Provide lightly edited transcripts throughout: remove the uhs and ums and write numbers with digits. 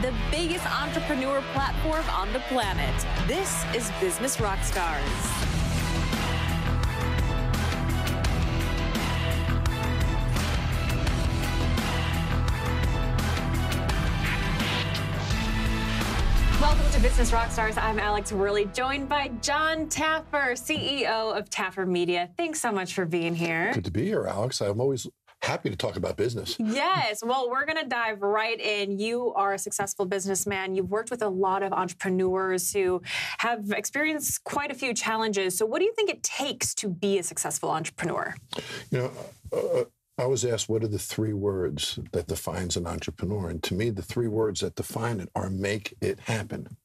the biggest entrepreneur platform on the planet. This is Business Rockstars. Welcome to Business Rockstars. I'm Alex Worley, joined by John Taffer, CEO of Taffer Media. Thanks so much for being here. Good to be here, Alex. I'm always happy to talk about business. Yes. Well, we're going to dive right in. You are a successful businessman. You've worked with a lot of entrepreneurs who have experienced quite a few challenges. So what do you think it takes to be a successful entrepreneur? You know, I was asked, what are the three words that defines an entrepreneur? And to me, the three words that define it are make it happen.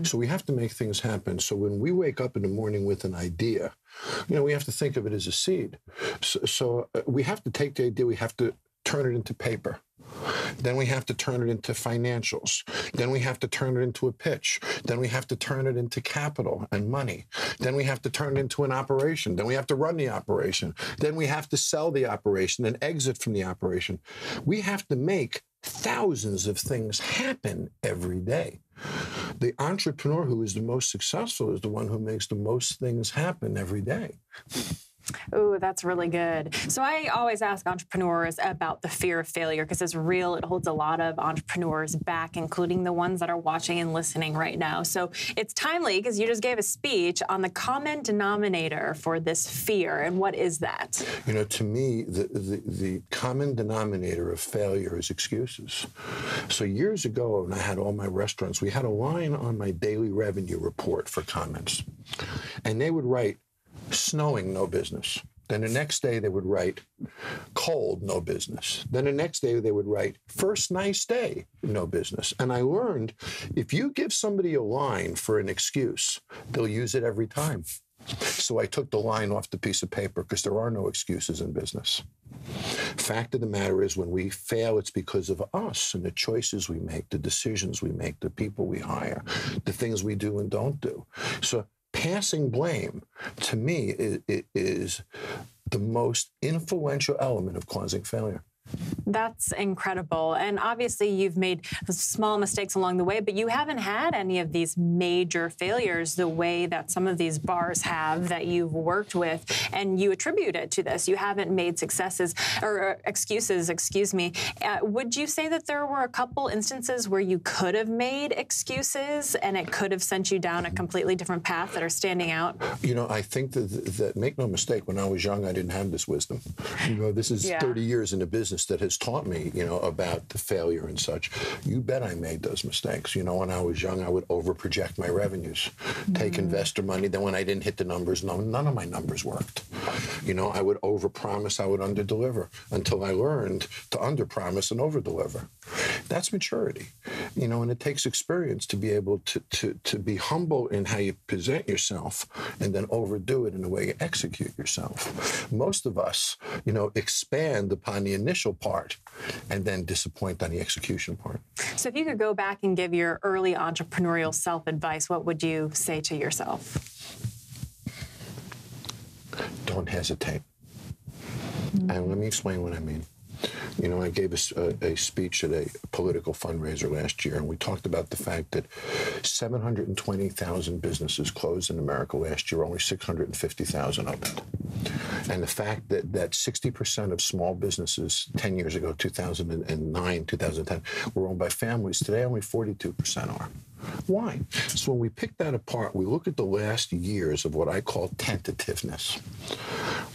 So we have to make things happen. So when we wake up in the morning with an idea, you know, we have to think of it as a seed. So we have to take the idea, we have to turn it into paper. Then we have to turn it into financials. Then we have to turn it into a pitch. Then we have to turn it into capital and money. Then we have to turn it into an operation. Then we have to run the operation. Then we have to sell the operation and exit from the operation. We have to make thousands of things happen every day. The entrepreneur who is the most successful is the one who makes the most things happen every day. Oh, that's really good. So I always ask entrepreneurs about the fear of failure because it's real. It holds a lot of entrepreneurs back, including the ones that are watching and listening right now. So it's timely because you just gave a speech on the common denominator for this fear. And what is that? You know, to me, the common denominator of failure is excuses. So years ago, when I had all my restaurants, we had a line on my daily revenue report for comments. And they would write, snowing, no business. Then the next day they would write, cold, no business. Then the next day they would write, first nice day, no business. And I learned if you give somebody a line for an excuse, they'll use it every time. So I took the line off the piece of paper because there are no excuses in business. Fact of the matter is when we fail, it's because of us and the choices we make, the decisions we make, the people we hire, the things we do and don't do. So passing blame, to me, is the most influential element of causing failure. That's incredible. And obviously you've made small mistakes along the way, but you haven't had any of these major failures the way that some of these bars have that you've worked with, and you attribute it to this. You haven't made successes or excuses, excuse me. Would you say that there were a couple instances where you could have made excuses and it could have sent you down a completely different path that are standing out? You know, I think that make no mistake, when I was young, I didn't have this wisdom. You know, this is 30 years in the business that has taught me, you know, about the failure and such. You bet I made those mistakes. You know, when I was young, I would over-project my revenues, take investor money. Then when I didn't hit the numbers, none of my numbers worked. You know, I would over-promise, I would under-deliver until I learned to under-promise and over-deliver. That's maturity, you know, and it takes experience to be able to be humble in how you present yourself and then overdo it in the way you execute yourself. Most of us, you know, expand upon the initial part and then disappoint on the execution part. So if you could go back and give your early entrepreneurial self-advice, what would you say to yourself? Don't hesitate. And let me explain what I mean. You know, I gave a speech at a political fundraiser last year, and we talked about the fact that 720,000 businesses closed in America last year, only 650,000 opened. And the fact that 60% of small businesses 10 years ago, 2009, 2010, were owned by families, today only 42% are. Why? So when we pick that apart, we look at the last years of what I call tentativeness.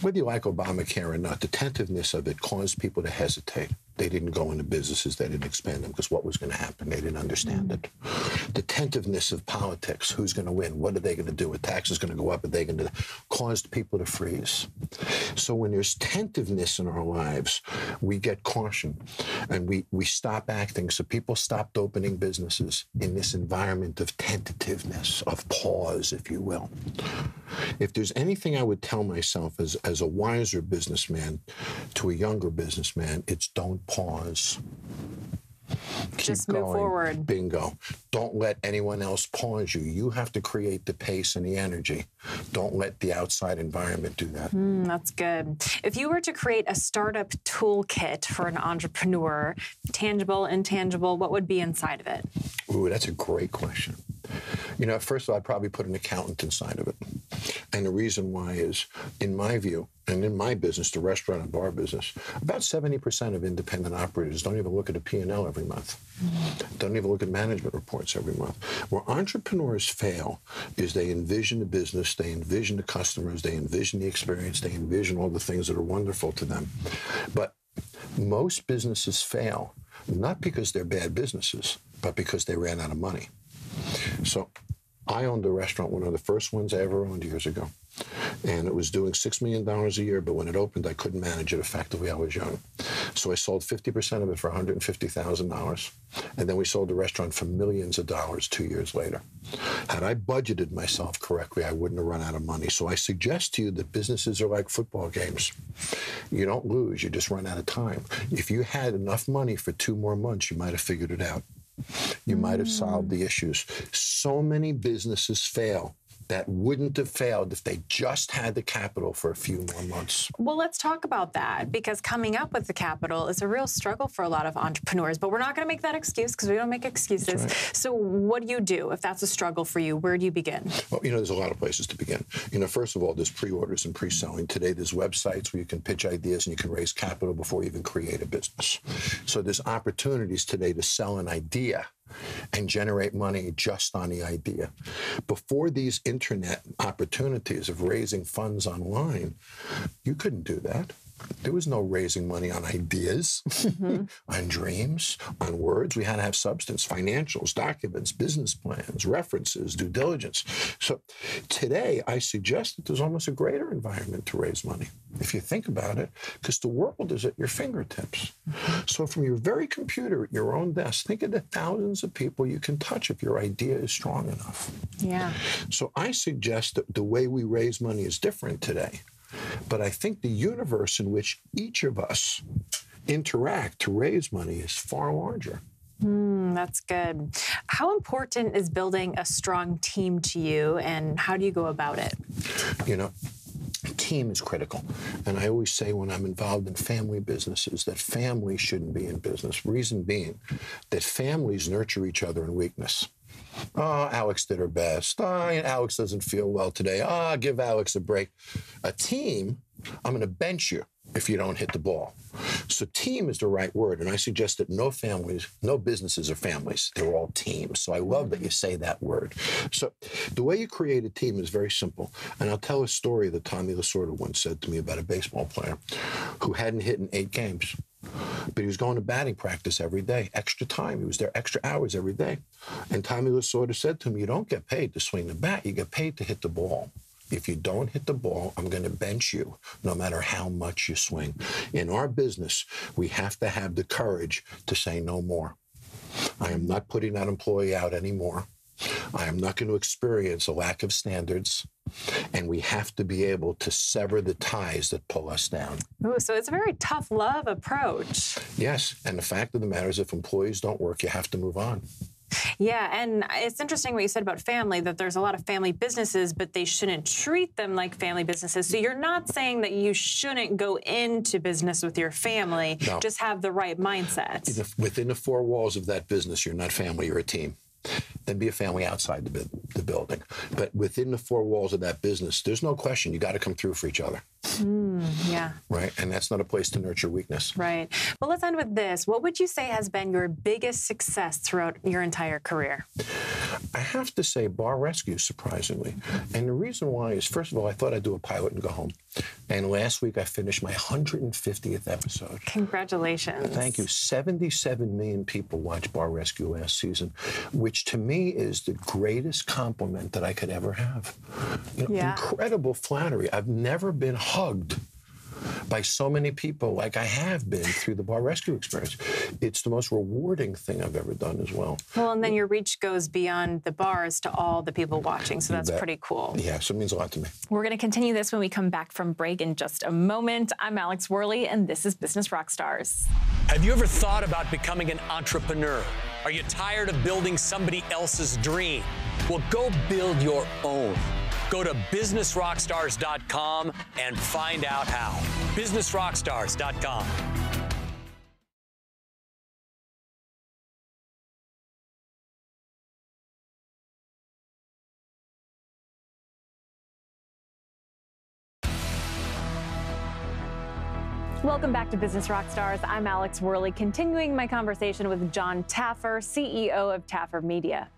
Whether you like Obamacare or not, the tentativeness of it caused people to hesitate. They didn't go into businesses, they didn't expand them because what was going to happen? They didn't understand it. The tentativeness of politics, who's going to win? What are they going to do? Are taxes going to go up? Are they going to caused people to freeze? So when there's tentativeness in our lives, we get caution and we stop acting. So people stopped opening businesses in this environment of tentativeness, of pause, if you will. If there's anything I would tell myself as a wiser businessman to a younger businessman, it's don't pause. Just move forward. Bingo. Don't let anyone else pause you. You have to create the pace and the energy. Don't let the outside environment do that. That's good. If you were to create a startup toolkit for an entrepreneur, tangible, intangible, what would be inside of it? Ooh, that's a great question. You know, first of all, I'd probably put an accountant inside of it. And the reason why is, in my view, and in my business, the restaurant and bar business, about 70% of independent operators don't even look at a P&L every month. Don't even look at management reports every month. Where entrepreneurs fail is they envision the business, they envision the customers, they envision the experience, they envision all the things that are wonderful to them. But most businesses fail, not because they're bad businesses, but because they ran out of money. So I owned a restaurant, one of the first ones I ever owned years ago. And it was doing $6 million a year, but when it opened, I couldn't manage it effectively. I was young. So I sold 50% of it for $150,000. And then we sold the restaurant for millions of dollars 2 years later. Had I budgeted myself correctly, I wouldn't have run out of money. So I suggest to you that businesses are like football games. You don't lose, you just run out of time. If you had enough money for 2 more months, you might have figured it out. You might have solved the issues. So many businesses fail that wouldn't have failed if they just had the capital for a few more months. Well, let's talk about that, because coming up with the capital is a real struggle for a lot of entrepreneurs, but we're not going to make that excuse because we don't make excuses. Right. So what do you do if that's a struggle for you? Where do you begin? Well, you know, there's a lot of places to begin. You know, first of all, there's pre-orders and pre-selling. Today, there's websites where you can pitch ideas and you can raise capital before you even create a business. So there's opportunities today to sell an idea and generate money just on the idea. Before these internet opportunities of raising funds online, you couldn't do that. There was no raising money on ideas, on dreams, on words. We had to have substance, financials, documents, business plans, references, due diligence. So today, I suggest that there's almost a greater environment to raise money, if you think about it, because the world is at your fingertips. So from your very computer at your own desk, think of the thousands of people you can touch if your idea is strong enough. Yeah. So I suggest that the way we raise money is different today. But I think the universe in which each of us interact to raise money is far larger. That's good. How important is building a strong team to you, and how do you go about it? You know, team is critical. And I always say when I'm involved in family businesses that family shouldn't be in business. Reason being that families nurture each other in weakness. Oh, Alex did her best. Oh, Alex doesn't feel well today. Oh, give Alex a break. A team, I'm going to bench you if you don't hit the ball. So team is the right word. And I suggest that no families, no businesses are families. They're all teams. So I love that you say that word. So the way you create a team is very simple. And I'll tell a story that Tommy Lasorda once said to me about a baseball player who hadn't hit in 8 games. But he was going to batting practice every day, extra time. He was there extra hours every day. And Tommy Lasorda said to him, you don't get paid to swing the bat. You get paid to hit the ball. If you don't hit the ball, I'm going to bench you, no matter how much you swing. In our business, we have to have the courage to say no more. I am not putting that employee out anymore. I am not going to experience a lack of standards. And we have to be able to sever the ties that pull us down. Ooh, so it's a very tough love approach. Yes. And the fact of the matter is if employees don't work, you have to move on. Yeah, and it's interesting what you said about family, that there's a lot of family businesses, but they shouldn't treat them like family businesses. So you're not saying that you shouldn't go into business with your family, no. Just have the right mindset. Within the 4 walls of that business, you're not family, you're a team. Then be a family outside the building. But within the 4 walls of that business, there's no question you got to come through for each other. Yeah. Right? And that's not a place to nurture weakness. Right. Well, let's end with this. What would you say has been your biggest success throughout your entire career? I have to say bar rescue, surprisingly. And the reason why is, first of all, I thought I'd do a pilot and go home. And last week I finished my 150th episode. Congratulations. Thank you. 77 million people watched Bar Rescue last season, which to me is the greatest compliment that I could ever have. You know, incredible flattery. I've never been hugged by so many people like I have been through the Bar Rescue experience. It's the most rewarding thing I've ever done as well. Well, and then your reach goes beyond the bars to all the people watching, so that's pretty cool. Yeah, so it means a lot to me. We're going to continue this when we come back from break in just a moment. I'm Alex Worley, and this is Business Rockstars. Have you ever thought about becoming an entrepreneur? Are you tired of building somebody else's dream? Well, go build your own. Go to businessrockstars.com and find out how. businessrockstars.com. Welcome back to Business Rockstars. I'm Alex Worley, continuing my conversation with John Taffer, CEO of Taffer Media.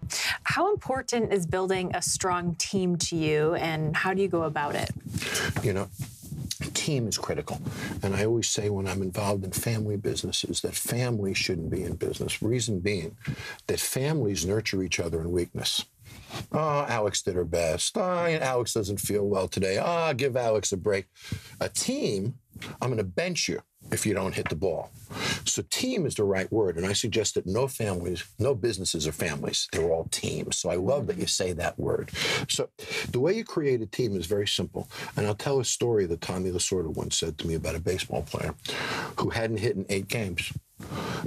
How important is building a strong team to you, and how do you go about it? You know, team is critical. And I always say when I'm involved in family businesses that families shouldn't be in business. Reason being that families nurture each other in weakness. Oh, Alex did her best. Oh, Alex doesn't feel well today. Oh, give Alex a break. A team, I'm going to bench you if you don't hit the ball. So team is the right word. And I suggest that no families, no businesses are families. They're all teams. So I love that you say that word. So the way you create a team is very simple. And I'll tell a story that Tommy Lasorda once said to me about a baseball player who hadn't hit in 8 games.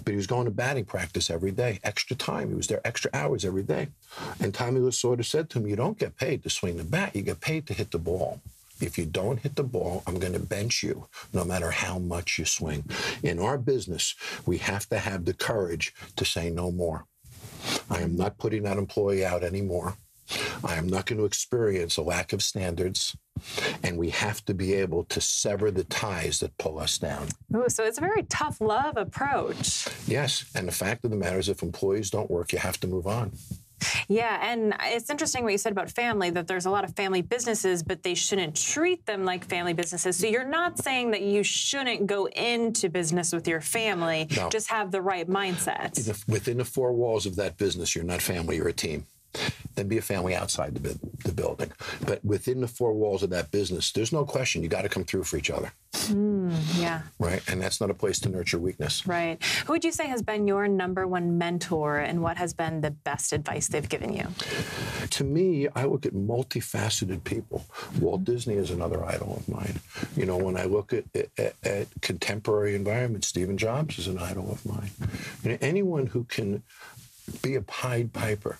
But he was going to batting practice every day, extra time. He was there extra hours every day. And Tommy Lasorda said to him, you don't get paid to swing the bat. You get paid to hit the ball. If you don't hit the ball, I'm going to bench you no matter how much you swing. In our business, we have to have the courage to say no more. I am not putting that employee out anymore. I am not going to experience a lack of standards. And we have to be able to sever the ties that pull us down. Ooh, so it's a very tough love approach. Yes. And the fact of the matter is if employees don't work, you have to move on. Yeah, and it's interesting what you said about family, that there's a lot of family businesses, but they shouldn't treat them like family businesses. So you're not saying that you shouldn't go into business with your family, No. Just have the right mindset. Within the 4 walls of that business, you're not family, you're a team. Then be a family outside the building. But within the 4 walls of that business, there's no question you got to come through for each other. Yeah. Right? And that's not a place to nurture weakness. Right. Who would you say has been your #1 mentor, and what has been the best advice they've given you? To me, I look at multifaceted people. Walt Disney is another idol of mine. You know, when I look at contemporary environments, Stephen Jobs is an idol of mine. You know, anyone who can be a Pied Piper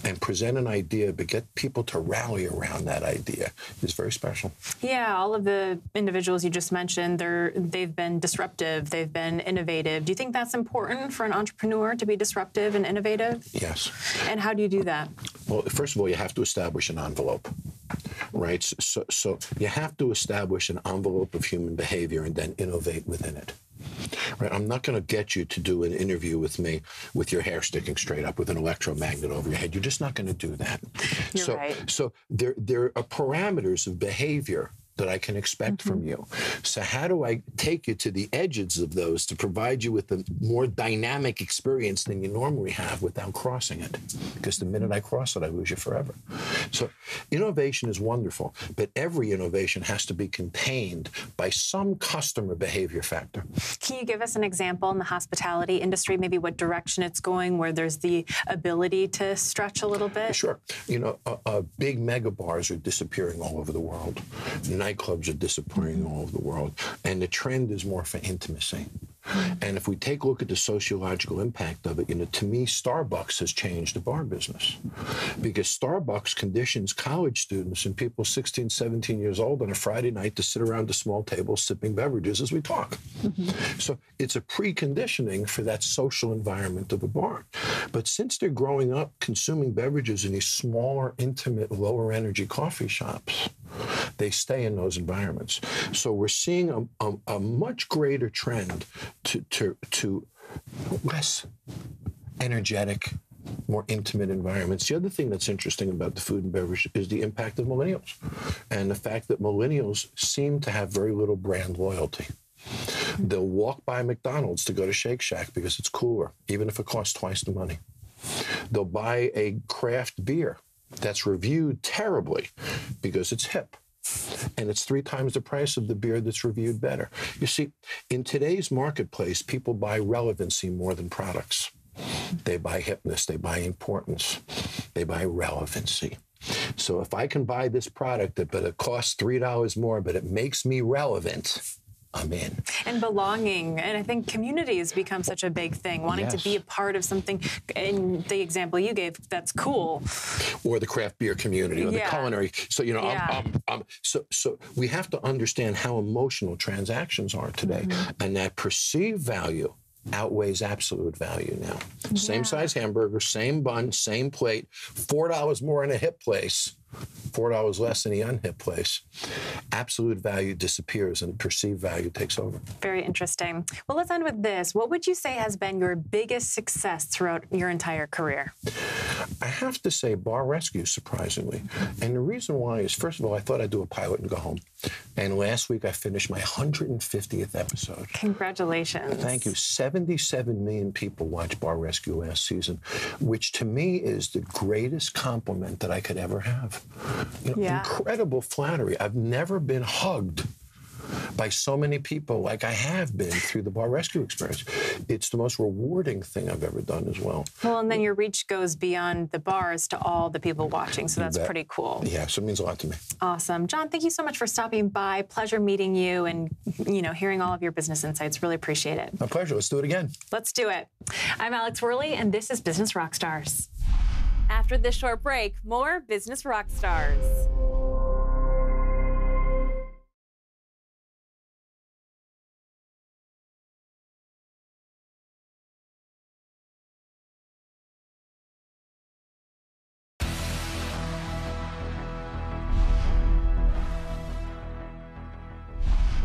and present an idea, but get people to rally around that idea is very special. Yeah, all of the individuals you just mentioned, they've been disruptive, they've been innovative. Do you think that's important for an entrepreneur to be disruptive and innovative? Yes. And how do you do that? Well, first of all, you have to establish an envelope. Right? So you have to establish an envelope of human behavior and then innovate within it. Right? I'm not going to get you to do an interview with me with your hair sticking straight up with an electromagnet over your head. You're just not going to do that. You're right. So there are parameters of behavior that I can expect from you. So how do I take you to the edges of those to provide you with a more dynamic experience than you normally have without crossing it? Because the minute I cross it, I lose you forever. So innovation is wonderful, but every innovation has to be contained by some customer behavior factor. Can you give us an example in the hospitality industry, maybe what direction it's going, where there's the ability to stretch a little bit? Sure. You know, big mega bars are disappearing all over the world. Nightclubs are disappearing all over the world. And the trend is more for intimacy. And if we take a look at the sociological impact of it, you know, to me, Starbucks has changed the bar business because Starbucks conditions college students and people 16, 17 years old on a Friday night to sit around a small table sipping beverages as we talk. So it's a preconditioning for that social environment of a bar. But since they're growing up consuming beverages in these smaller, intimate, lower energy coffee shops, they stay in those environments. So we're seeing a much greater trend to less energetic, more intimate environments. The other thing that's interesting about the food and beverage is the impact of millennials and the fact that millennials seem to have very little brand loyalty. They'll walk by McDonald's to go to Shake Shack because it's cooler, even if it costs twice the money. They'll buy a craft beer that's reviewed terribly because it's hip. And it's 3 times the price of the beer that's reviewed better. You see, in today's marketplace, people buy relevancy more than products. They buy hipness, they buy importance, they buy relevancy. So if I can buy this product, but it costs $3 more, but it makes me relevant, I'm in. And belonging, and I think community has become such a big thing, wanting to be a part of something, in the example you gave, that's cool. Or the craft beer community, or the culinary. So, you know, so we have to understand how emotional transactions are today, and that perceived value outweighs absolute value now. Same size hamburger, same bun, same plate, $4 more in a hip place, $4 less in the unhip place. Absolute value disappears and perceived value takes over. Very interesting. Well, let's end with this. What would you say has been your biggest success throughout your entire career? I have to say bar rescue, surprisingly. And the reason why is, first of all, I thought I'd do a pilot and go home. And last week I finished my 150th episode. Congratulations. Thank you. 77 million people watched Bar Rescue last season, which to me is the greatest compliment that I could ever have. You know, incredible flattery. I've never been hugged by so many people like I have been through the Bar Rescue experience. It's the most rewarding thing I've ever done as well. Well, and then your reach goes beyond the bars to all the people watching, so that's pretty cool. Yeah, so it means a lot to me. Awesome. John, thank you so much for stopping by. Pleasure meeting you and, you know, hearing all of your business insights. Really appreciate it. My pleasure. Let's do it again. Let's do it. I'm Alex Worley, and this is Business Rockstars. After this short break, more Business Rockstars.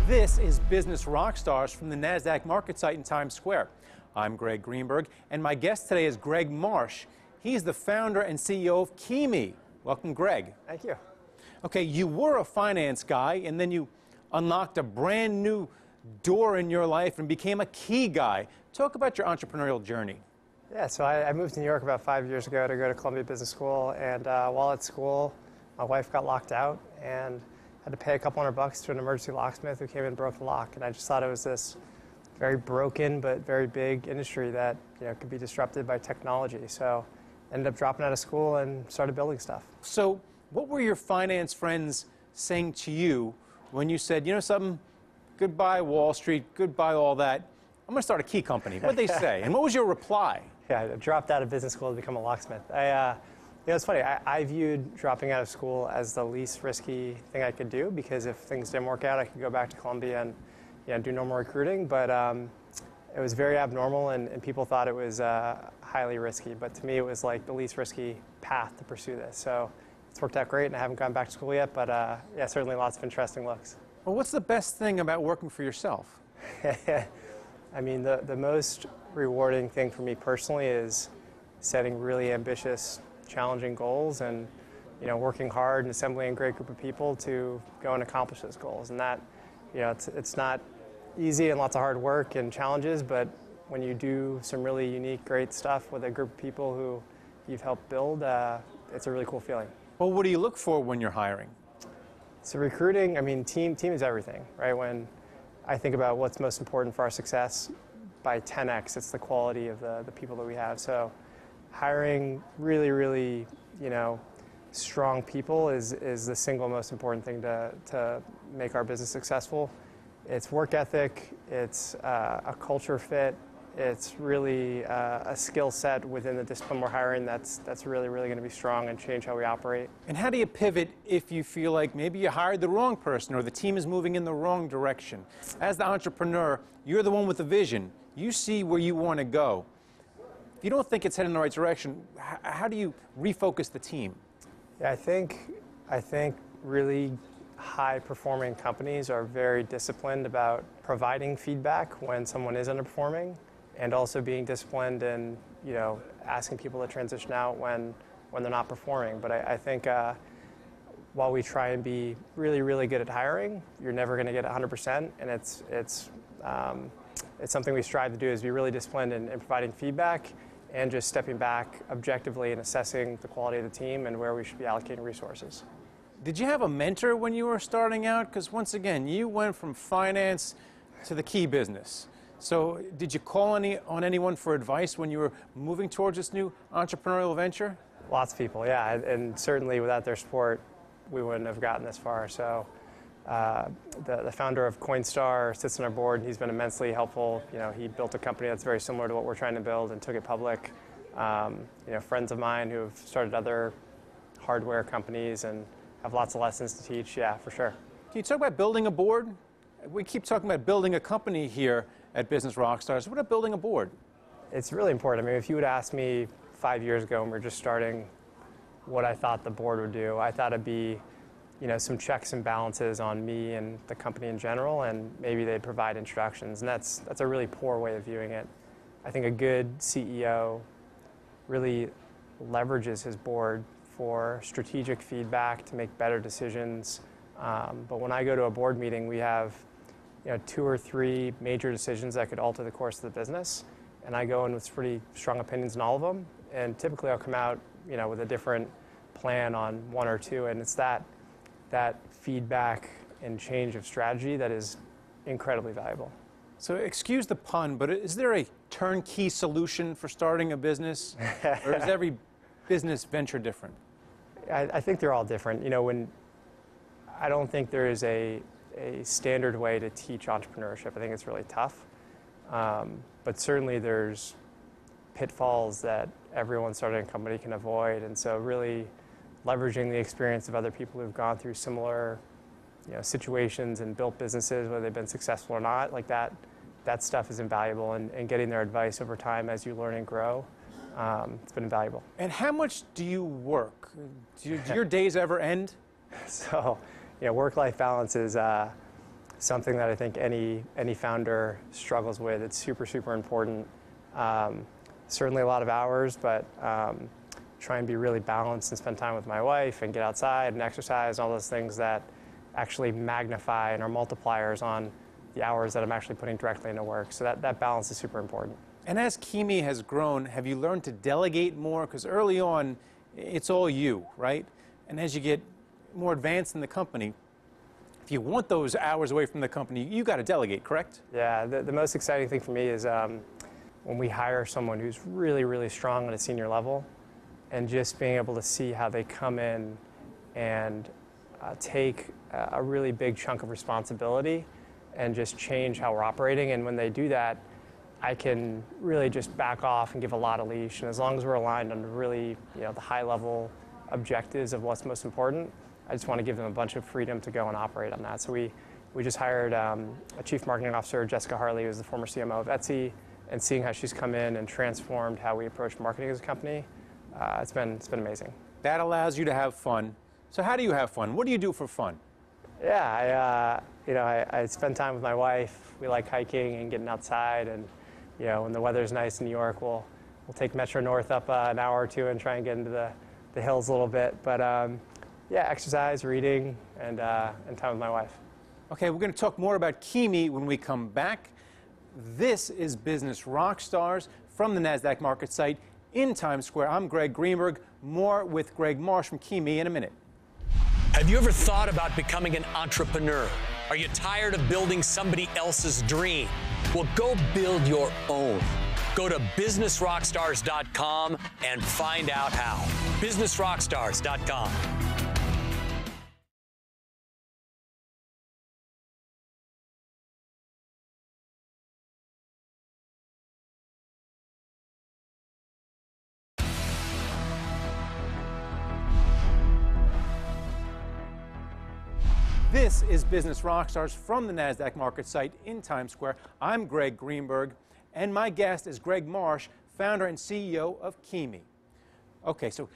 This is Business Rockstars from the NASDAQ market site in Times Square. I'm Greg Greenberg, and my guest today is Greg Marsh. He's the founder and CEO of Kimi. Welcome, Greg. Thank you. Okay, you were a finance guy, and then you unlocked a brand new door in your life and became a key guy. Talk about your entrepreneurial journey. Yeah, so I moved to New York about 5 years ago to go to Columbia Business School, and while at school, my wife got locked out and had to pay a couple $100 to an emergency locksmith who came in and broke the lock. And I just thought it was this very broken but very big industry that, you know, could be disrupted by technology. So ended up dropping out of school and started building stuff. So what were your finance friends saying to you when you said, you know something, goodbye Wall Street, goodbye all that, I'm going to start a key company? What did they say? And what was your reply? Yeah, I dropped out of business school to become a locksmith. You know, it's funny, I viewed dropping out of school as the least risky thing I could do, because if things didn't work out, I could go back to Columbia and, you know, do normal recruiting. But it was very abnormal, and people thought it was highly risky. But to me, it was like the least risky path to pursue this. So it's worked out great, and I haven't gone back to school yet. But yeah, certainly lots of interesting looks. Well, what's the best thing about working for yourself? I mean, the most rewarding thing for me personally is setting really ambitious, challenging goals, and, you know, working hard and assembling a great group of people to go and accomplish those goals. And that, you know, it's not easy and lots of hard work and challenges, but when you do some really unique, great stuff with a group of people who you've helped build, it's a really cool feeling. Well, what do you look for when you're hiring? So recruiting, I mean, team is everything, right? When I think about what's most important for our success, by 10x, it's the quality of the people that we have. So hiring really, really, you know, strong people is the single most important thing to make our business successful. It's work ethic, it's a culture fit, it's really a skill set within the discipline we're hiring that's really, really going to be strong and change how we operate. And how do you pivot if you feel like maybe you hired the wrong person or the team is moving in the wrong direction? As the entrepreneur, you're the one with the vision. You see where you want to go. If you don't think it's heading in the right direction, how do you refocus the team? Yeah, I think really high-performing companies are very disciplined about providing feedback when someone is underperforming, and also being disciplined in, you know, asking people to transition out when they're not performing. But I think while we try and be really, really good at hiring, you're never going to get 100%, and it's something we strive to do, is be really disciplined in providing feedback and just stepping back objectively and assessing the quality of the team and where we should be allocating resources. Did you have a mentor when you were starting out? Because once again, you went from finance to the key business. So did you call on anyone for advice when you were moving towards this new entrepreneurial venture? Lots of people, yeah, and certainly without their support, we wouldn't have gotten this far. So the founder of Coinstar sits on our board. He's been immensely helpful. He built a company that's very similar to what we're trying to build and took it public. Friends of mine who have started other hardware companies and have lots of lessons to teach. Yeah, for sure. Can you talk about building a board? We keep talking about building a company here at Business Rockstars. What about building a board? It's really important. I mean, if you would ask me 5 years ago when we were just starting what I thought the board would do, I thought it'd be some checks and balances on me and the company in general, and maybe they'd provide introductions. And that's a really poor way of viewing it. I think a good CEO really leverages his board for strategic feedback to make better decisions. But when I go to a board meeting, we have 2 or 3 major decisions that could alter the course of the business, and I go in with pretty strong opinions on all of them. And typically, I'll come out with a different plan on 1 or 2, and it's that feedback and change of strategy that is incredibly valuable. So excuse the pun, but is there a turnkey solution for starting a business, or is every business venture different? I think they're all different. I don't think there is a standard way to teach entrepreneurship. I think it's really tough. But certainly there's pitfalls that everyone starting a company can avoid. And so really leveraging the experience of other people who've gone through similar situations and built businesses, whether they've been successful or not, like that stuff is invaluable. And getting their advice over time as you learn and grow, it's been invaluable. And how much do you work? Do your days ever end? So, work-life balance is something that I think any founder struggles with. It's super, super important. Certainly a lot of hours, but try and be really balanced and spend time with my wife and get outside and exercise and all those things that actually magnify and are multipliers on the hours that I'm actually putting directly into work. So that balance is super important. And as Kimi has grown, have you learned to delegate more? Because early on, it's all you, right? And as you get more advanced in the company, if you want those hours away from the company, you got to delegate, correct? Yeah, the most exciting thing for me is when we hire someone who's really, really strong at a senior level, and just being able to see how they come in and take a really big chunk of responsibility and just change how we're operating. And when they do that, I can really just back off and give a lot of leash. And as long as we're aligned on really, the high level objectives of what's most important, I just want to give them a bunch of freedom to go and operate on that. So we just hired a chief marketing officer, Jessica Harley, who's the former CMO of Etsy, and seeing how she's come in and transformed how we approach marketing as a company, it's been amazing. That allows you to have fun. So how do you have fun? What do you do for fun? Yeah, I spend time with my wife. We like hiking and getting outside, and when the weather's nice in New York, we'll take Metro North up an hour or two and try and get into the hills a little bit. But yeah, exercise, reading, and time with my wife. Okay, we're going to talk more about Kimi when we come back. This is Business Rockstars from the NASDAQ market site in Times Square. I'm Greg Greenberg. More with Greg Marsh from Kimi in a minute. Have you ever thought about becoming an entrepreneur? Are you tired of building somebody else's dream? Well, go build your own. Go to businessrockstars.com and find out how. businessrockstars.com. This is Business Rockstars from the NASDAQ market site in Times Square. I'm Greg Greenberg, and my guest is Greg Marsh, founder and CEO of Kimi. Okay, so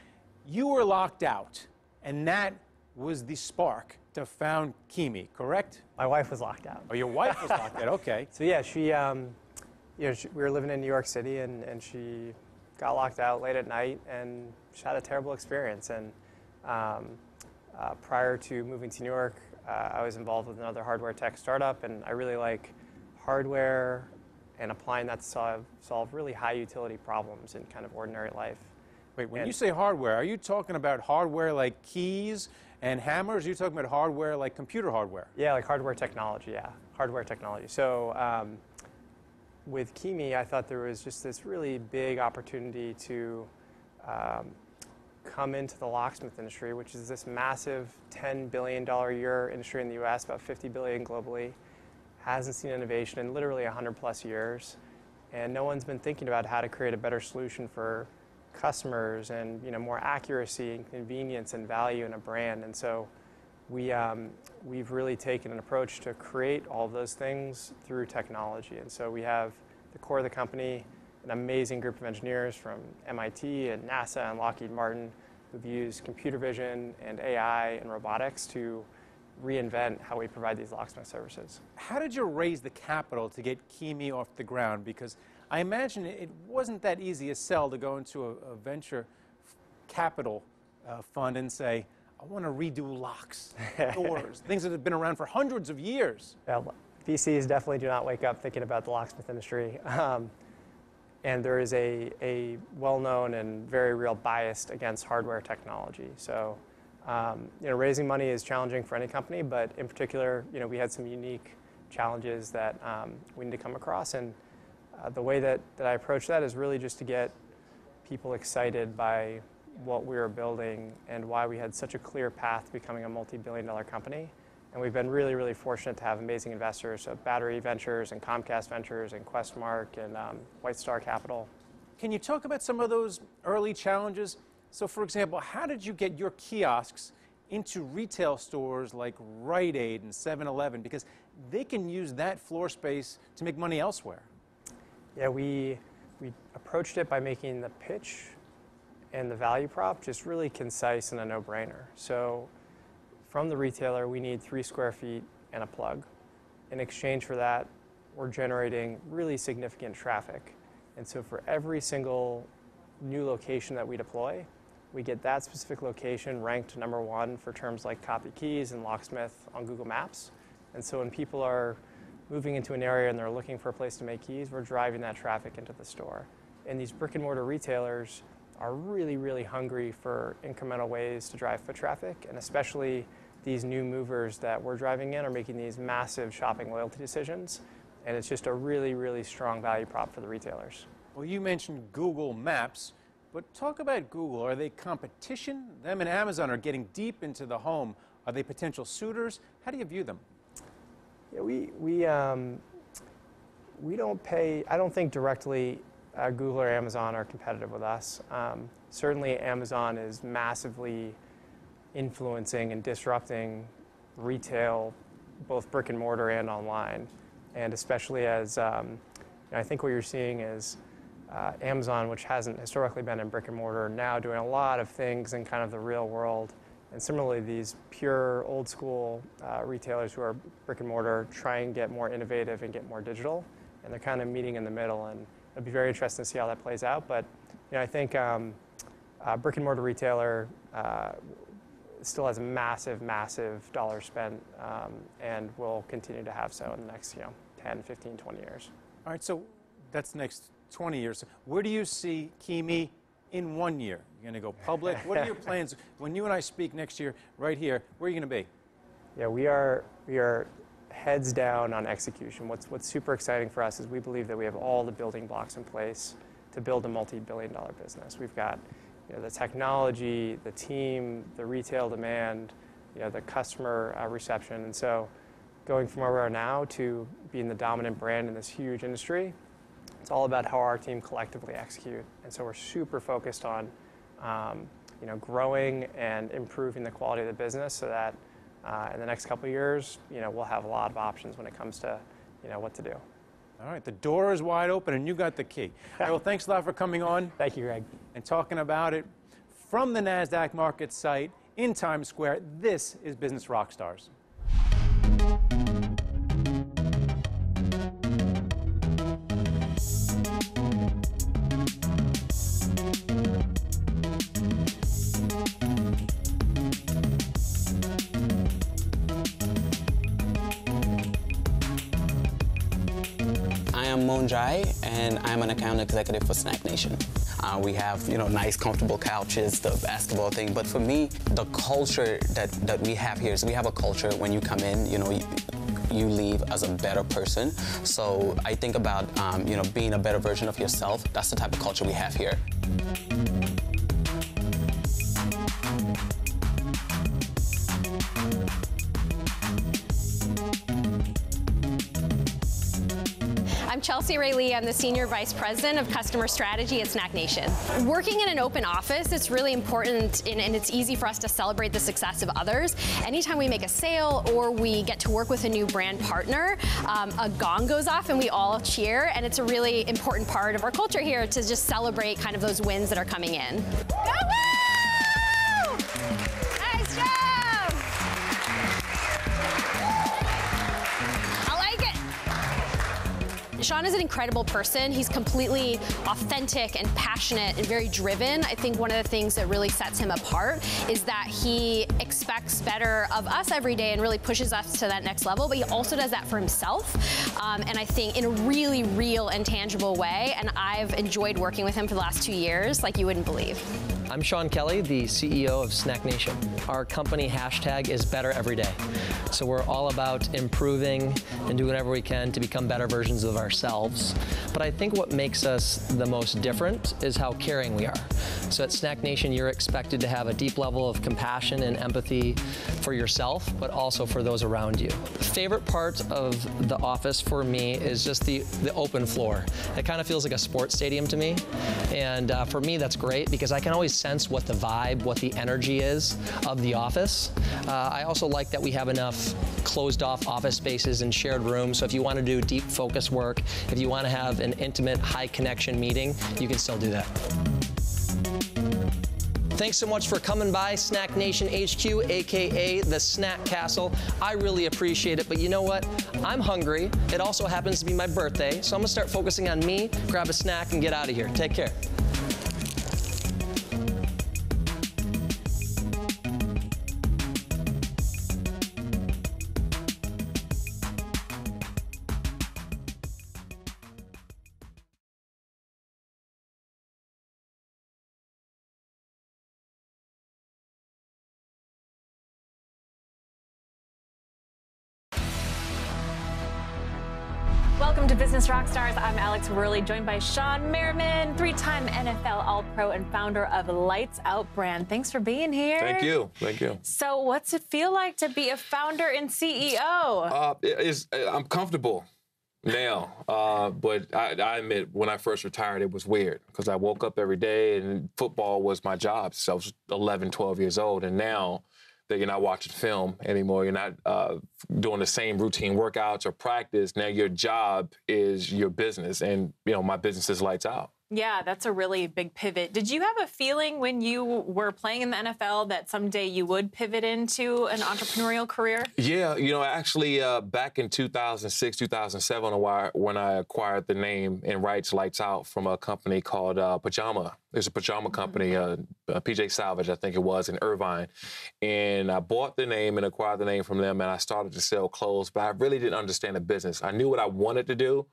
you were locked out, and that was the spark to found Kimi, correct? My wife was locked out. Oh, your wife was locked out, okay. So yeah, she, we were living in New York City, and she got locked out late at night, and she had a terrible experience. And prior to moving to New York, I was involved with another hardware tech startup, and I really like hardware and applying that to solve really high utility problems in kind of ordinary life. Wait, when you say hardware, are you talking about hardware like keys and hammers? Or are you talking about hardware like computer hardware? Yeah, like hardware technology, yeah. Hardware technology. So with Kimi, I thought there was just this really big opportunity to come into the locksmith industry, which is this massive $10 billion a year industry in the US, about $50 billion globally, hasn't seen innovation in literally 100+ years. And no one's been thinking about how to create a better solution for customers and more accuracy and convenience and value in a brand. And so we've really taken an approach to create all of those things through technology. And so we have the core of the company, an amazing group of engineers from MIT and NASA and Lockheed Martin who've used computer vision and AI and robotics to reinvent how we provide these locksmith services. How did you raise the capital to get Kimi off the ground? Because I imagine it wasn't that easy a sell to go into a venture capital fund and say, I want to redo locks, doors, things that have been around for hundreds of years. Well, VCs definitely do not wake up thinking about the locksmith industry. And there is a well-known and very real bias against hardware technology. So, raising money is challenging for any company, but in particular, we had some unique challenges that we need to come across. And the way that I approach that is really just to get people excited by what we were building and why we had such a clear path to becoming a multi-billion-dollar company. And we've been really, really fortunate to have amazing investors, so Battery Ventures and Comcast Ventures and Questmark and White Star Capital. Can you talk about some of those early challenges? So, for example, how did you get your kiosks into retail stores like Rite Aid and 7-Eleven? Because they can use that floor space to make money elsewhere. Yeah, we approached it by making the pitch and the value prop just really concise and a no-brainer. So from the retailer, we need 3 square feet and a plug. In exchange for that, we're generating really significant traffic. And so for every single new location that we deploy, we get that specific location ranked #1 for terms like copy keys and locksmith on Google Maps. And so when people are moving into an area and they're looking for a place to make keys, we're driving that traffic into the store. And these brick and mortar retailers are really, really hungry for incremental ways to drive foot traffic, and especially these new movers that we're driving in are making these massive shopping loyalty decisions, and it's just a really, really strong value prop for the retailers. Well, you mentioned Google Maps, but talk about Google. Are they competition? Them and Amazon are getting deep into the home. Are they potential suitors? How do you view them? Yeah, we don't pay, I don't think directly Google or Amazon are competitive with us. Certainly Amazon is massively influencing and disrupting retail, both brick and mortar and online. And especially as, I think what you're seeing is Amazon, which hasn't historically been in brick and mortar, now doing a lot of things in kind of the real world. And similarly, these pure old school retailers who are brick and mortar try and get more innovative and get more digital. And they're kind of meeting in the middle. And it'll be very interesting to see how that plays out. But I think brick and mortar retailer still has a massive, massive dollar spent and will continue to have so in the next 10, 15, 20 years. All right, so that's the next 20 years. Where do you see Kimi in 1 year? You're going to go public? What are your plans? When you and I speak next year, right here, where are you going to be? Yeah, we are heads down on execution. What's super exciting for us is we believe that we have all the building blocks in place to build a multi-billion-dollar business. We've got the technology, the team, the retail demand, the customer reception. And so going from where we are now to being the dominant brand in this huge industry, it's all about how our team collectively execute. And so we're super focused on growing and improving the quality of the business so that in the next couple of years, we'll have a lot of options when it comes to what to do. All right, the door is wide open and you got the key. All right, well, thanks a lot for coming on. Thank you, Greg. And talking about it from the NASDAQ market site in Times Square. This is Business Rockstars. Jai, and I'm an account executive for Snack Nation. We have, nice, comfortable couches, the basketball thing. But for me, the culture that we have here is we have a culture when you come in, you leave as a better person. So I think about, being a better version of yourself. That's the type of culture we have here. I'm Chelsea Ray Lee. I'm the Senior Vice President of Customer Strategy at Snack Nation. Working in an open office, it's really important and it's easy for us to celebrate the success of others. Anytime we make a sale or we get to work with a new brand partner, a gong goes off and we all cheer, and it's a really important part of our culture here to just celebrate kind of those wins that are coming in. Go-woo! Nice job! I like it. Sean is an incredible person. He's completely authentic and passionate and very driven. I think one of the things that really sets him apart is that he expects better of us every day and really pushes us to that next level, but he also does that for himself. And I think in a really real and tangible way. And I've enjoyed working with him for the last 2 years like you wouldn't believe. I'm Sean Kelly, the CEO of Snack Nation. Our company hashtag is better every day. So we're all about improving and doing whatever we can to become better versions of ourselves. But I think what makes us the most different is how caring we are. So at Snack Nation, you're expected to have a deep level of compassion and empathy for yourself, but also for those around you. The favorite part of the office for me is just the open floor. It kind of feels like a sports stadium to me. And for me, that's great because I can always sense what the vibe, what the energy is of the office. I also like that we have enough closed off office spaces and shared rooms. So if you want to do deep focus work, if you want to have an intimate, high connection meeting, you can still do that. Thanks so much for coming by Snack Nation HQ, AKA the Snack Castle. I really appreciate it, but you know what? I'm hungry. It also happens to be my birthday, so I'm gonna start focusing on me, grab a snack, and get out of here. Take care. Welcome to Business Rockstars. I'm Alex Worley, joined by Sean Merriman, three-time NFL All-Pro and founder of Lights Out brand. Thanks for being here. Thank you. Thank you. So what's it feel like to be a founder and CEO? I'm comfortable now, but I admit when I first retired, it was weird because I woke up every day and football was my job. So I was 11, 12 years old, and now that you're not watching film anymore, you're not doing the same routine workouts or practice. Now your job is your business, and my business is Lights Out. Yeah, that's a really big pivot. Did you have a feeling when you were playing in the NFL that someday you would pivot into an entrepreneurial career? Yeah, actually back in 2006, 2007, when I acquired the name and rights Lights Out from a company called Pajama. There's a pajama company, PJ Salvage, I think it was, in Irvine. And I bought the name and acquired the name from them, and I started to sell clothes, but I really didn't understand the business. I knew what I wanted to do,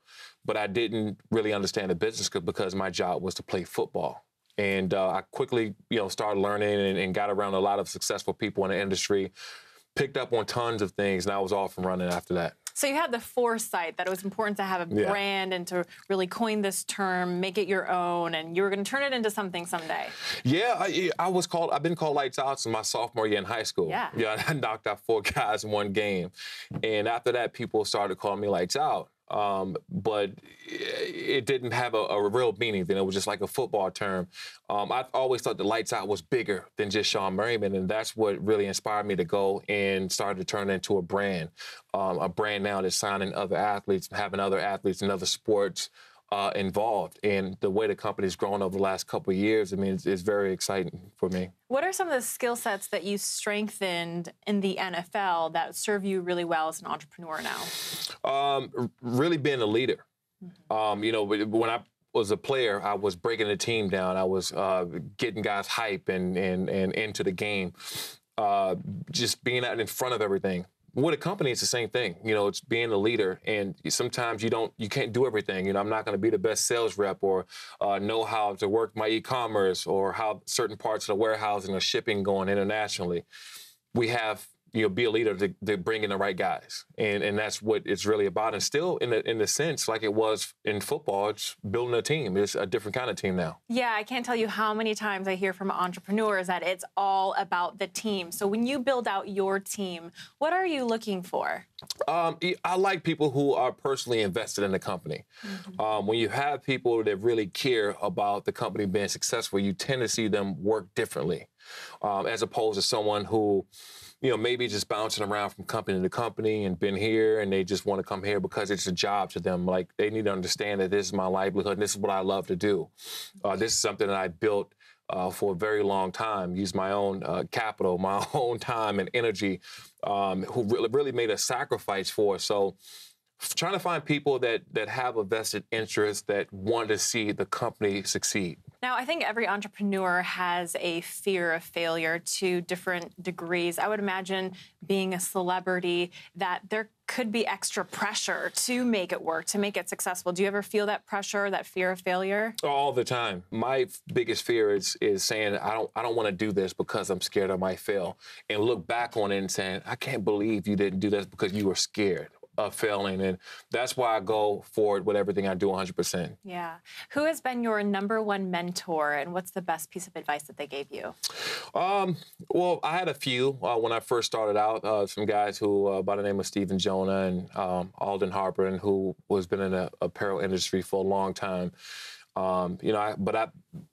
but I didn't really understand the business because my job was to play football. And I quickly, started learning and got around a lot of successful people in the industry, picked up on tons of things, and I was off and running after that. So you had the foresight that it was important to have a brand and to really coin this term, make it your own, and you were going to turn it into something someday. Yeah, I've been called Lights Out since my sophomore year in high school. Yeah, I knocked out 4 guys in one game. And after that, people started calling me Lights Out. But it didn't have a real meaning then. It was just like a football term. I've always thought the Lights Out was bigger than just Sean Merriman, and that's what really inspired me to go and start to turn it into a brand now that's signing other athletes, having other athletes in other sports involved. And the way the company's grown over the last couple of years, it's very exciting for me. What are some of the skill sets that you strengthened in the NFL that serve you really well as an entrepreneur now? Really being a leader. When I was a player, I was breaking the team down. I was getting guys hype and into the game. Just being out in front of everything. With a company, it's the same thing. It's being a leader, and sometimes you can't do everything. I'm not going to be the best sales rep or know how to work my e-commerce or how certain parts of the warehousing or shipping going internationally. We have, be a leader to bring in the right guys, and that's what it's really about. And still, in the sense like it was in football, it's building a team. It's a different kind of team now. Yeah, I can't tell you how many times I hear from entrepreneurs that it's all about the team. So when you build out your team, what are you looking for? I like people who are personally invested in the company. When you have people that really care about the company being successful, you tend to see them work differently, as opposed to someone who, maybe just bouncing around from company to company and been here and they just want to come here because it's a job to them. Like, they need to understand that this is my livelihood and this is what I love to do. This is something that I built for a very long time, used my own capital, my own time and energy, who really made a sacrifice for. So trying to find people that have a vested interest, that want to see the company succeed. Now, I think every entrepreneur has a fear of failure to different degrees. I would imagine, being a celebrity, that there could be extra pressure to make it work, to make it successful. Do you ever feel that pressure, that fear of failure? All the time. My biggest fear is saying, I don't want to do this because I'm scared I might fail. And look back on it and saying, I can't believe you didn't do this because you were scared of failing. And that's why I go forward with everything I do 100%. Yeah. Who has been your #1 mentor, and what's the best piece of advice that they gave you? Well, I had a few when I first started out. Some guys who, by the name of Stephen Jonah and Alden Harper, and who has been in the apparel industry for a long time. But I've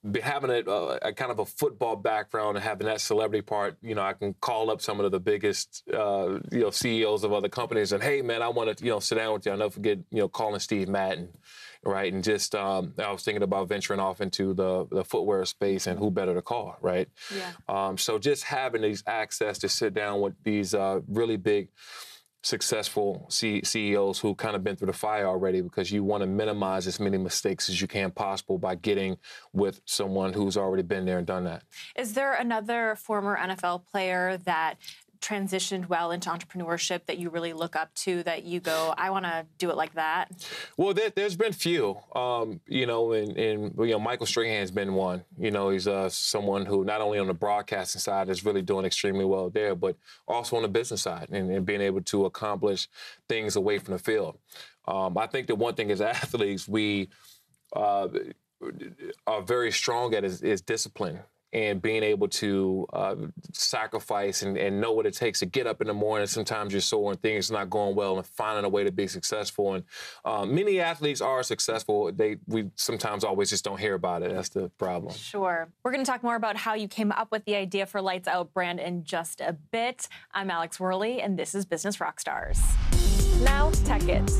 been having a kind of a football background and having that celebrity part. I can call up some of the biggest, CEOs of other companies and, hey, man, I want to, sit down with you. I'll never forget, calling Steve Madden, right? And just, I was thinking about venturing off into the footwear space, and who better to call, right? Yeah. So just having these access to sit down with these really big, successful CEOs who kind of been through the fire already, because you want to minimize as many mistakes as you can possible by getting with someone who's already been there and done that. Is there another former NFL player that transitioned well into entrepreneurship that you really look up to, that you go, I want to do it like that? Well, there's been few, Michael Strahan's been one. He's someone who not only on the broadcasting side is really doing extremely well there, but also on the business side and being able to accomplish things away from the field. I think the one thing as athletes we are very strong at is discipline. And being able to sacrifice and know what it takes to get up in the morning. Sometimes you're sore and things not going well, and finding a way to be successful. And many athletes are successful. We sometimes always just don't hear about it. That's the problem. Sure. We're going to talk more about how you came up with the idea for Lights Out brand in just a bit. I'm Alex Worley, and this is Business Rockstars. Now, Tech It.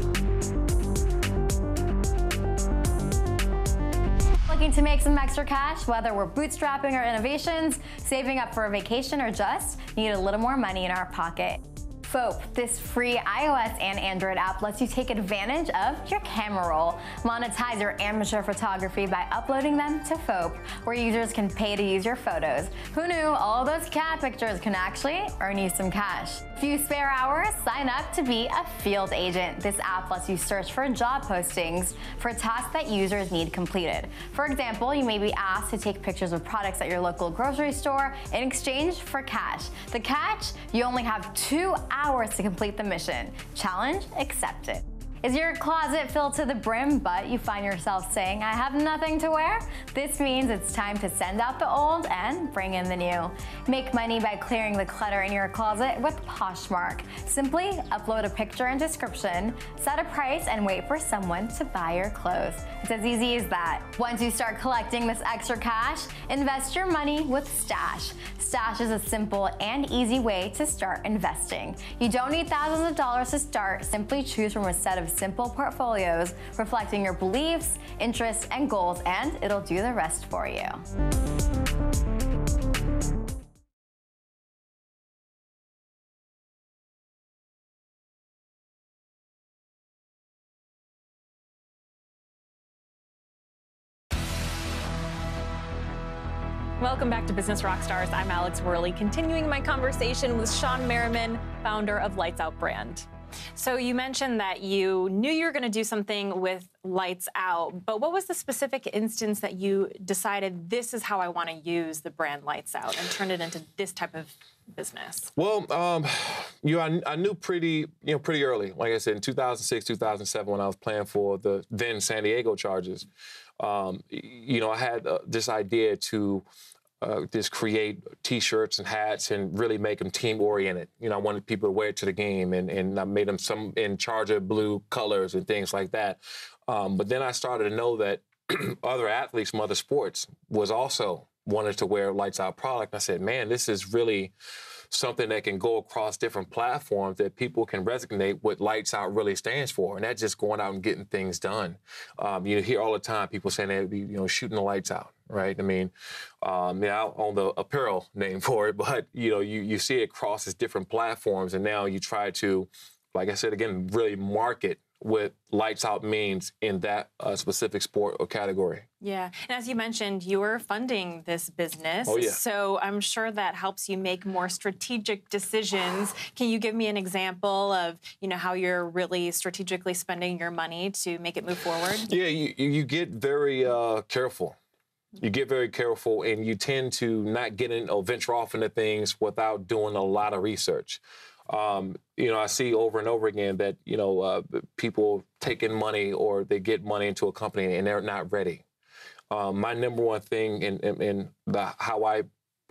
Looking to make some extra cash, whether we're bootstrapping our innovations, saving up for a vacation, or just need a little more money in our pocket? FOAP, this free iOS and Android app, lets you take advantage of your camera roll. Monetize your amateur photography by uploading them to FOAP, where users can pay to use your photos. Who knew all those cat pictures can actually earn you some cash? Few spare hours? Sign up to be a field agent. This app lets you search for job postings for tasks that users need completed. For example, you may be asked to take pictures of products at your local grocery store in exchange for cash. The catch? You only have 2 hours to complete the mission. Challenge accepted. Is your closet filled to the brim, but you find yourself saying, I have nothing to wear? This means it's time to send out the old and bring in the new. Make money by clearing the clutter in your closet with Poshmark. Simply upload a picture and description, set a price, and wait for someone to buy your clothes. It's as easy as that. Once you start collecting this extra cash, invest your money with Stash. Stash is a simple and easy way to start investing. You don't need thousands of dollars to start. Simply choose from a set of simple portfolios reflecting your beliefs, interests, and goals, and it'll do the rest for you. Welcome back to Business Rockstars. I'm Alex Worley, continuing my conversation with Sean Merriman, founder of Lights Out brand. So you mentioned that you knew you were going to do something with lights out, but what was the specific instance that you decided this is how I want to use the brand Lights Out and turn it into this type of business? Well, I knew pretty early. Like I said, in 2006, 2007, when I was playing for the then San Diego Chargers, I had this idea to just create T-shirts and hats and really make them team-oriented. I wanted people to wear it to the game, and I made them some in Charger blue colors and things like that. But then I started to know that other athletes from other sports was also wanted to wear Lights Out product. I said, man, this is really something that can go across different platforms that people can resonate what Lights Out really stands for. And that's just going out and getting things done. You hear all the time people saying they'd be, shooting the lights out, right? I mean, I own the apparel name for it, but, you see it across its different platforms. And now you try to, like I said, again, really market what Lights Out means in that specific sport or category. Yeah, and as you mentioned, you're funding this business. Oh, yeah. So I'm sure that helps you make more strategic decisions. Can you give me an example of, how you're really strategically spending your money to make it move forward? Yeah, you get very careful. You get very careful, and you tend to not get in or venture off into things without doing a lot of research. I see over and over again that, people take in money or they get money into a company and they're not ready. My number one thing in how I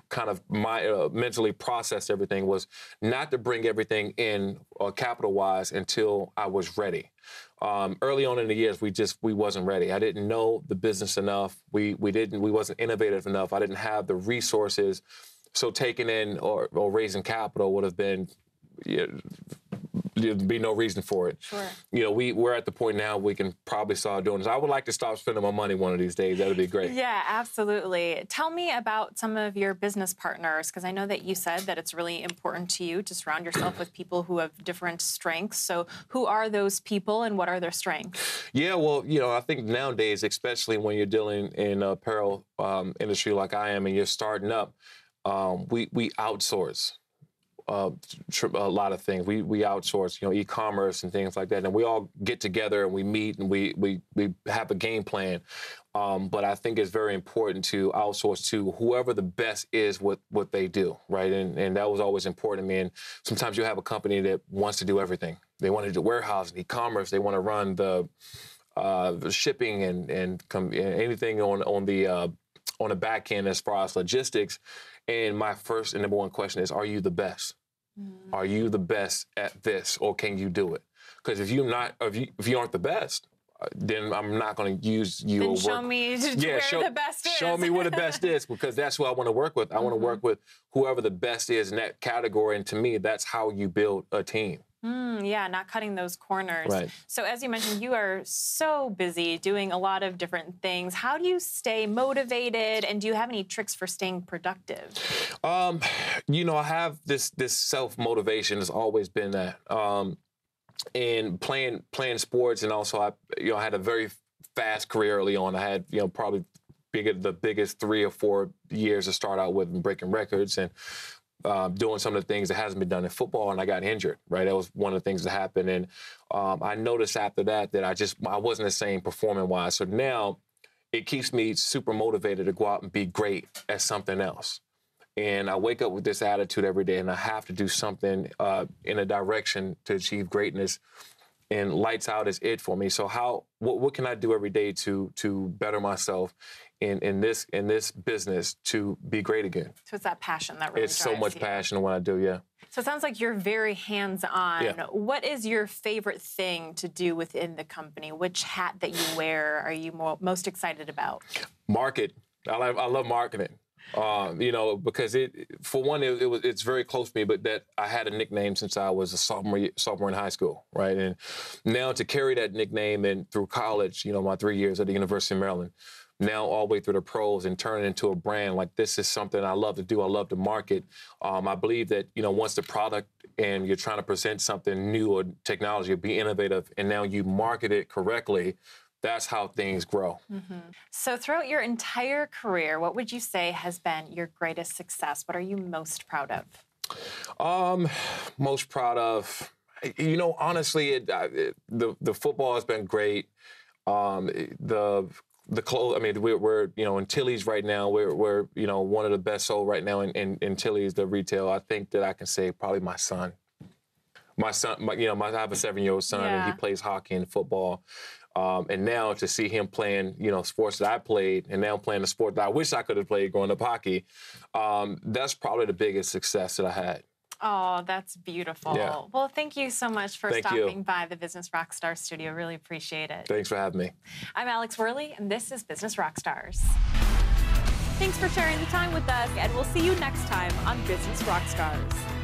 kind of mentally processed everything was not to bring everything in capital-wise until I was ready. Early on in the years, we wasn't ready. I didn't know the business enough. We wasn't innovative enough. I didn't have the resources. So taking in or raising capital would have been, there'd be no reason for it. Sure. We're at the point now we can probably start doing this. I would like to stop spending my money one of these days. That would be great. Yeah, absolutely. Tell me about some of your business partners, because I know that you said that it's really important to you to surround yourself with people who have different strengths. So who are those people and what are their strengths? Yeah, well, I think nowadays, especially when you're dealing in apparel industry like I am and you're starting up, we outsource. A lot of things. We outsource, e-commerce and things like that. And we all get together and we meet and we have a game plan. But I think it's very important to outsource to whoever the best is with what they do, right? And that was always important to me. And sometimes you have a company that wants to do everything. They want to do warehousing, e-commerce. They want to run the shipping and anything on the back end as far as logistics. And my first and number one question is, are you the best? Are you the best at this, or can you do it? Because if you aren't the best, then I'm not going to use you. Then show me where the best is. Show me where the best is, because that's who I want to work with. I want to work with whoever the best is in that category. And to me, that's how you build a team. Yeah, not cutting those corners. Right. So as you mentioned, you are so busy doing a lot of different things. How do you stay motivated, and do you have any tricks for staying productive? I have this self-motivation has always been that. And playing sports, and also I had a very fast career early on. I had probably the biggest 3 or 4 years to start out with, and breaking records and doing some of the things that hasn't been done in football, and I got injured, right? That was one of the things that happened. And I noticed after that I wasn't the same performing-wise. So now it keeps me super motivated to go out and be great at something else. And I wake up with this attitude every day, and I have to do something in a direction to achieve greatness. And Lights Out is it for me. So what can I do every day to better myself in this business to be great again? So it's that passion that really drives so much passion in what I do, yeah. So it sounds like you're very hands-on. Yeah. What is your favorite thing to do within the company? Which hat that you wear are you most excited about? Market. I love marketing. Because it's very close to me, but that I had a nickname since I was a sophomore in high school, right? And now to carry that nickname and through college, my 3 years at the University of Maryland, now all the way through the pros and turn it into a brand, like this is something I love to do. I love to market. I believe that, once the product and you're trying to present something new or technology or be innovative, and now you market it correctly, that's how things grow. So throughout your entire career, what would you say has been your greatest success? What are you most proud of? Most proud of, You know, honestly, the football has been great. The clothes. I mean, we're you know in Tilly's right now. We're you know one of the best sold right now in Tilly's, the retail. I think that I can say probably my son. I have a 7-year-old son, and he plays hockey and football. And now to see him playing, you know, sports that I played, and now playing the sport that I wish I could have played growing up, hockey, that's probably the biggest success that I had. Oh, that's beautiful. Yeah. Well, thank you so much for stopping by the Business Rockstar studio. Really appreciate it. Thanks for having me. I'm Alex Worley, and this is Business Rockstars. Thanks for sharing the time with us, and we'll see you next time on Business Rockstars.